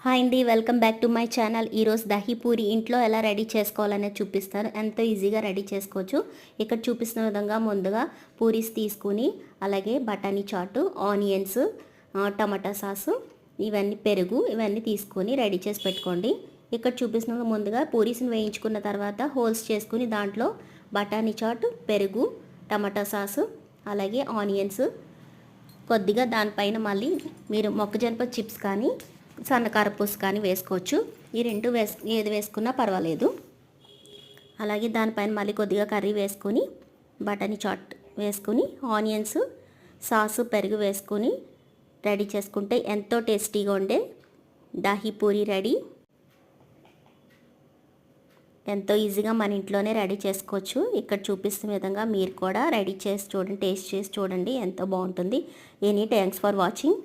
Hi అండి, welcome back to my channel. ఈరోజు దహీ పూరి ఇంట్లో ఎలా రెడీ చేసుకోవాలనేది చూపిస్తాను. ఎంతో ఈజీగా రెడీ చేసుకోవచ్చు. ఇక్కడ చూపిస్తున్న విధంగా ముందుగా పూరీస్ తీసుకుని అలాగే బఠానీ చాటు, ఆనియన్స్, టమాటా సాసు, ఇవన్నీ పెరుగు ఇవన్నీ తీసుకొని రెడీ చేసి పెట్టుకోండి. ఇక్కడ చూపిస్తున్న ముందుగా పూరీస్ని వేయించుకున్న తర్వాత హోల్స్ చేసుకుని దాంట్లో బఠానీ చాటు, పెరుగు, టమాటా సాసు అలాగే ఆనియన్స్ కొద్దిగా దానిపైన మళ్ళీ మీరు మొక్కజొన్న చిప్స్ కానీ సన్నకారపూస కానీ వేసుకోవచ్చు. ఈ రెండు ఏది వేసుకున్నా పర్వాలేదు. అలాగే దానిపైన మళ్ళీ కొద్దిగా కర్రీ వేసుకొని బఠానీ చాట్ వేసుకొని ఆనియన్స్ సాసు పెరుగు వేసుకొని రెడీ చేసుకుంటే ఎంతో టేస్టీగా ఉండే దహీ పూరి రెడీ. ఎంతో ఈజీగా మన ఇంట్లోనే రెడీ చేసుకోవచ్చు. ఇక్కడ చూపిస్తున్న విధంగా మీరు కూడా రెడీ చేసి చూడండి, టేస్ట్ చేసి చూడండి, ఎంతో బాగుంటుంది. Thanks for watching.